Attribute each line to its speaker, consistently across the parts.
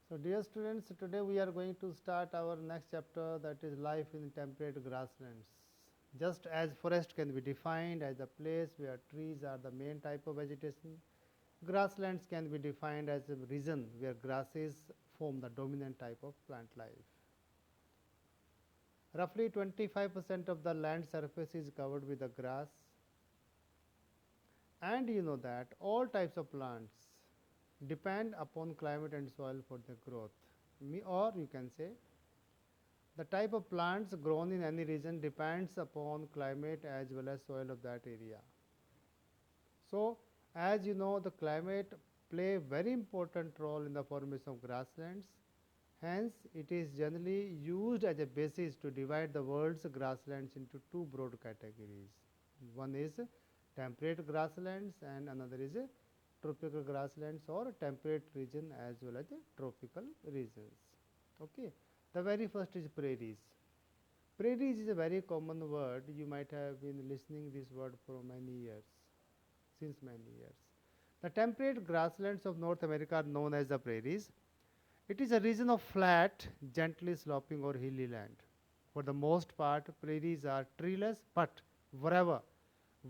Speaker 1: So, dear students, today we are going to start our next chapter, that is life in temperate grasslands. Just as forest can be defined as a place where trees are the main type of vegetation, grasslands can be defined as a region where grasses form the dominant type of plant life. Roughly 25% of the land surface is covered with the grass, and you know that all types of plants depend upon climate and soil for their growth. Or you can say the type of plants grown in any region depends upon climate as well as soil of that area. So, as you know, the climate play a very important role in the formation of grasslands. Hence, it is generally used as a basis to divide the world's grasslands into two broad categories. One is temperate grasslands and another is tropical grasslands or temperate region as well as tropical regions. Okay. The very first is prairies. Prairies is a very common word. You might have been listening this word for many years, since many years. The temperate grasslands of North America are known as the prairies. It is a region of flat, gently sloping or hilly land. For the most part, prairies are treeless, but wherever,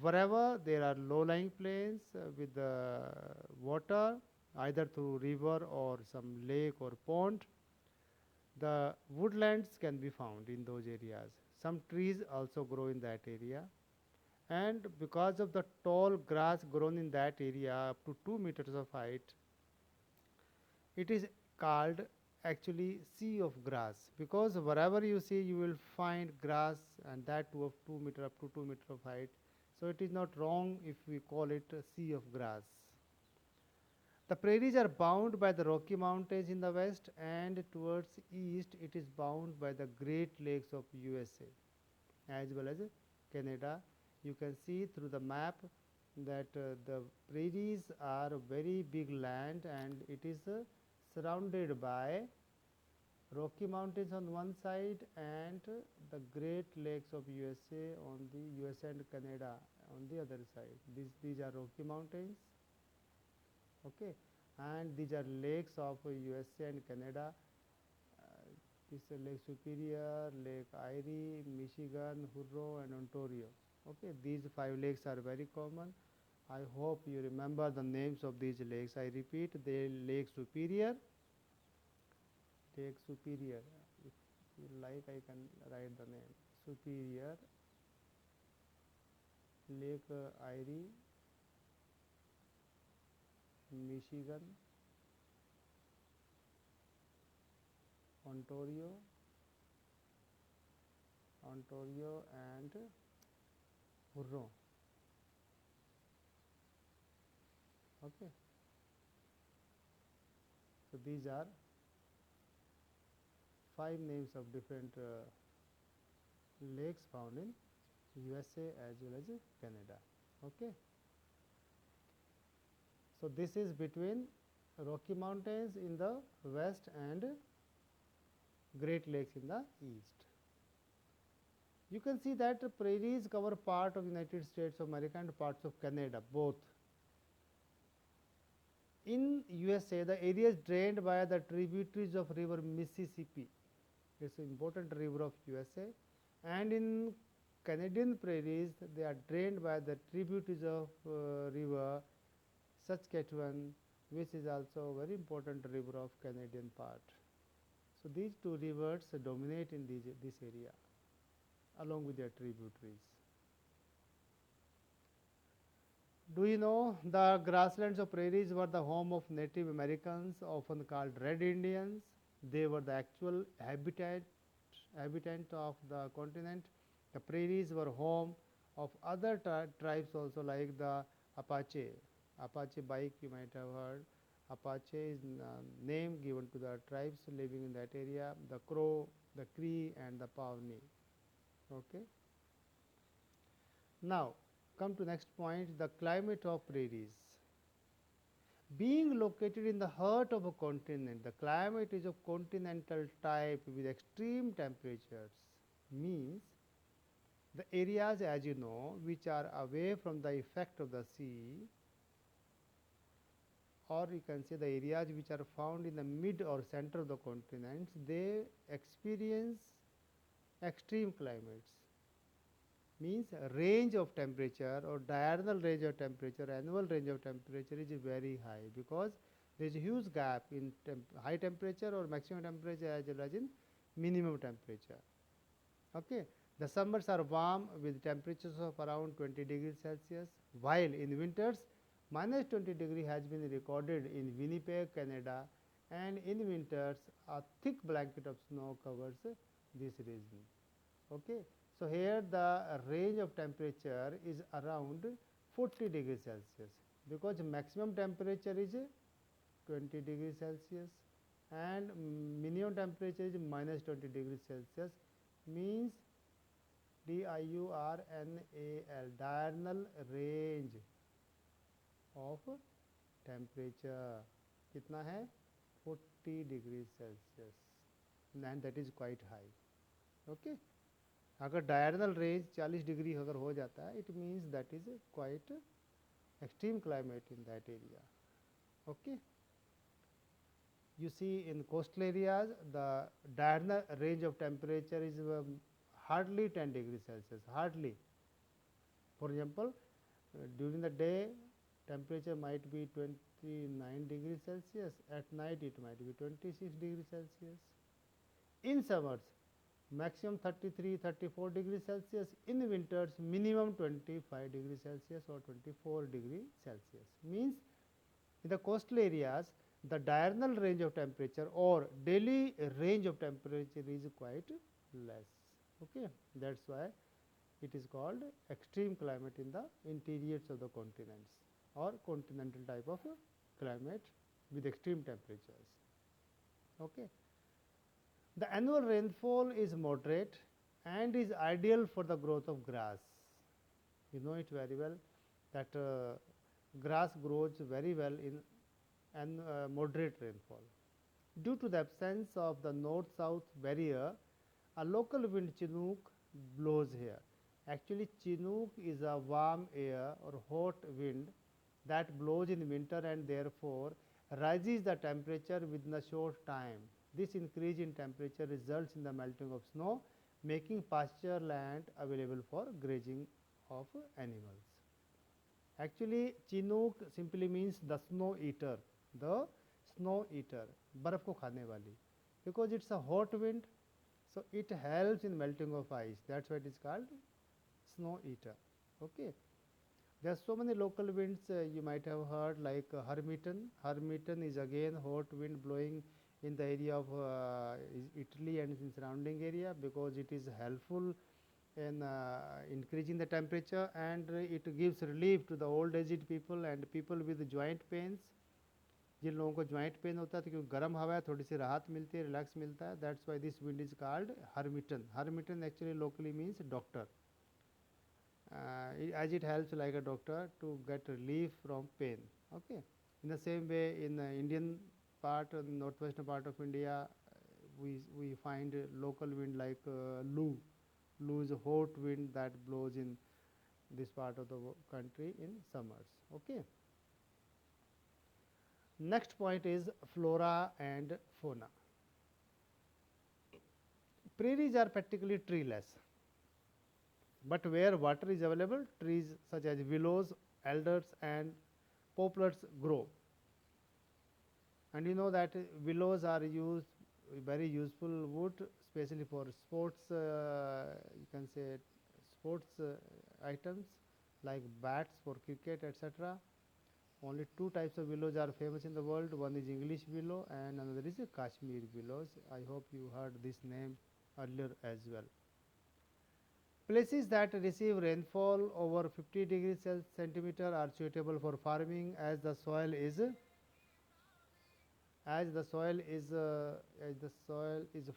Speaker 1: wherever there are low-lying plains with water, either through river or some lake or pond, the woodlands can be found in those areas. Some trees also grow in that area, and because of the tall grass grown in that area up to 2 meters of height, it is called actually sea of grass, because wherever you see you will find grass, and that too of 2 meter up to 2 meter of height. So it is not wrong if we call it a sea of grass. The prairies are bound by the Rocky Mountains in the west, and towards east it is bound by the Great Lakes of USA as well as Canada. You can see through the map that the prairies are a very big land, and it is surrounded by Rocky Mountains on one side and the Great Lakes of USA on the USA and Canada on the other side. These are Rocky Mountains, okay, and these are lakes of USA and Canada. This is Lake Superior, Lake Erie, Michigan, Hurro, and Ontario. Okay, these five lakes are very common. I hope you remember the names of these lakes. I repeat, the Lake Superior. Lake Superior. If you like, I can write the name. Superior, Lake Erie, Michigan, Ontario, and Hurro. Okay. So these are five names of different lakes found in USA as well as Canada. Okay. So this is between Rocky Mountains in the west and Great Lakes in the east. You can see that prairies cover part of United States of America and parts of Canada, both. In USA, the area is drained by the tributaries of river Mississippi. It's an important river of USA. And in Canadian prairies, they are drained by the tributaries of river Saskatchewan, which is also a very important river of Canadian part. So these two rivers dominate in this area along with their tributaries. Do you know the grasslands of prairies were the home of Native Americans, often called Red Indians? They were the actual habitant of the continent. The prairies were home of other tribes also, like the Apache. Apache Bike you might have heard. Apache is name given to the tribes living in that area, the Crow, the Cree, and the Pawnee. Okay. Now, come to next point, the climate of prairies. Being located in the heart of a continent, the climate is of continental type with extreme temperatures, means the areas, as you know, which are away from the effect of the sea or you can say the areas which are found in the mid or center of the continents, they experience extreme climates. Means range of temperature or diurnal range of temperature, annual range of temperature is very high, because there is a huge gap in high temperature or maximum temperature as well as in minimum temperature. Okay. The summers are warm with temperatures of around 20 degrees Celsius, while in winters minus 20 degree has been recorded in Winnipeg, Canada, and in winters a thick blanket of snow covers this region. Okay. So, here the range of temperature is around 40 degrees Celsius, because maximum temperature is 20 degrees Celsius and minimum temperature is minus 20 degrees Celsius, means diurnal, diurnal range of temperature कितना है 40 degrees Celsius, and that is quite high. Okay. अगर diurnal range 40 degree अगर हो जाता है, it means that is quite extreme climate in that area. Okay. You see in coastal areas the diurnal range of temperature is hardly 10 degrees Celsius, hardly. For example, during the day temperature might be 29 degrees Celsius, at night it might be 26 degrees Celsius. In summers maximum 33, 34 degrees Celsius, in winters minimum 25 degrees Celsius or 24 degrees Celsius. Means in the coastal areas the diurnal range of temperature or daily range of temperature is quite less. Okay. That is why it is called extreme climate in the interiors of the continents, or continental type of climate with extreme temperatures. Okay. The annual rainfall is moderate and is ideal for the growth of grass. You know it very well that grass grows very well in moderate rainfall. Due to the absence of the north-south barrier, a local wind Chinook blows here. Actually, Chinook is a warm air or hot wind that blows in winter and therefore rises the temperature within a short time. This increase in temperature results in the melting of snow, making pasture land available for grazing of animals. Actually, Chinook simply means the snow eater, बर्फ को खाने वाली, because it's a hot wind, so it helps in melting of ice. That's why it is called snow eater. Okay. There are so many local winds you might have heard, like Hermiton. Hermiton is again hot wind blowing in the area of Italy and its surrounding area, because it is helpful in increasing the temperature, and it gives relief to the old aged people and people with joint pains. जिन लोगों को joint pain होता है तो क्योंकि गर्म हवा है थोड़ी सी राहत मिलती है, रिलैक्स मिलता है. That's why this wind is called Harmattan. Harmattan actually locally means doctor, as it helps like a doctor to get relief from pain. Okay. In the same way, in the Indian part, northwestern part of India, we find local wind like Loo. Loo is a hot wind that blows in this part of the country in summers. Okay. Next point is flora and fauna. Prairies are practically treeless, but where water is available, trees such as willows, alders and poplars grow. And you know that willows are very useful wood, especially for sports, you can say sports items like bats for cricket, etc. Only two types of willows are famous in the world. One is English willow and another is Kashmir willows. I hope you heard this name earlier as well. Places that receive rainfall over 50 degrees centimeter are suitable for farming, as the soil is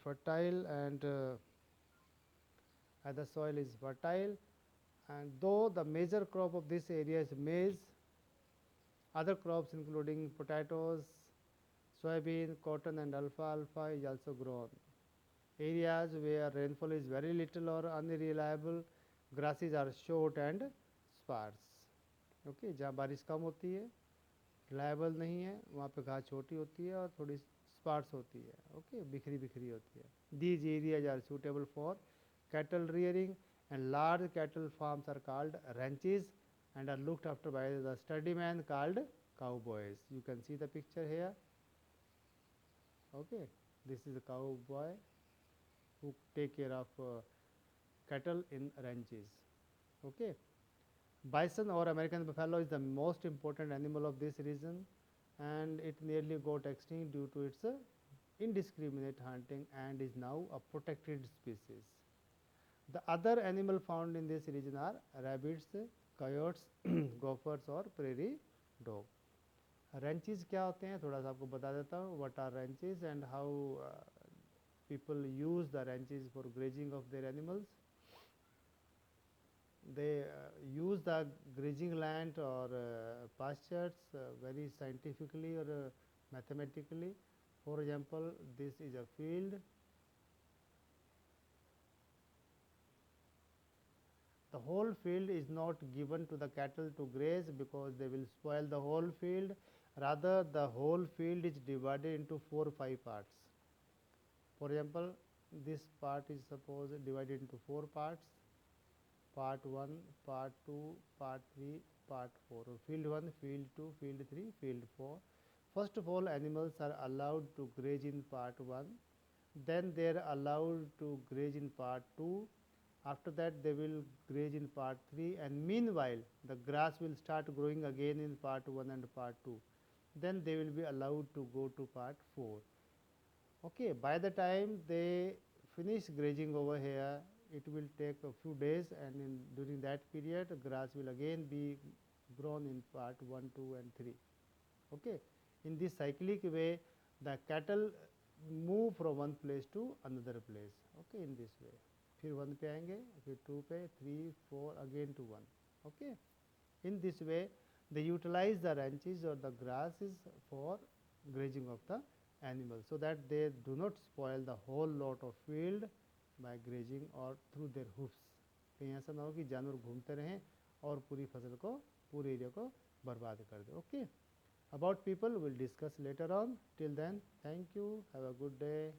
Speaker 1: fertile and though the major crop of this area is maize, other crops including potatoes, soybean, cotton and alfalfa is also grown. Areas where rainfall is very little or unreliable, grasses are short and sparse. Okay, जहाँ बारिश कम होती है reliable नहीं है, वहाँ पे घास छोटी होती है और थोड़ी स्पार्स होती है, ओके, बिखरी बिखरी होती है. These areas are suitable for cattle rearing and large cattle farms are called ranches and are looked after by the sturdy man called cowboys. You can see the picture here, okay. This is a cowboy who take care of cattle in ranches, okay. Bison or American buffalo is the most important animal of this region, and it nearly got extinct due to its indiscriminate hunting and is now a protected species. The other animal found in this region are rabbits, coyotes, gophers और prairie dog. Ranches क्या होते हैं थोड़ा सा आपको बता देता हूँ. What are ranches and how people use the ranches for grazing of their animals. They use the grazing land or pastures very scientifically or mathematically. For example, this is a field. The whole field is not given to the cattle to graze because they will spoil the whole field. Rather, the whole field is divided into 4 or 5 parts. For example, this part is suppose divided into 4 parts. Part 1, part 2, part 3, part 4. Field 1, field 2, field 3, field 4. First of all, animals are allowed to graze in part 1. Then they are allowed to graze in part 2. After that, they will graze in part 3, and meanwhile, the grass will start growing again in part 1 and part 2. Then they will be allowed to go to part 4. Okay, by the time they finish grazing over here, it will take a few days, and during that period, grass will again be grown in part 1, 2, and 3. Okay, in this cyclic way, the cattle move from one place to another place. Okay, in this way. फिर 1 पे आएंगे, फिर 2 पे, 3, 4, again to 1. Okay, in this way, they utilize the ranches or the grasses for grazing of the animals, so that they do not spoil the whole lot of field by grazing or through their hoofs. कहीं ऐसा ना हो कि जानवर घूमते रहें और पूरी फसल को, पूरे एरिया को बर्बाद कर दे. Okay, about people we'll discuss later on. Till then, thank you, have a good day.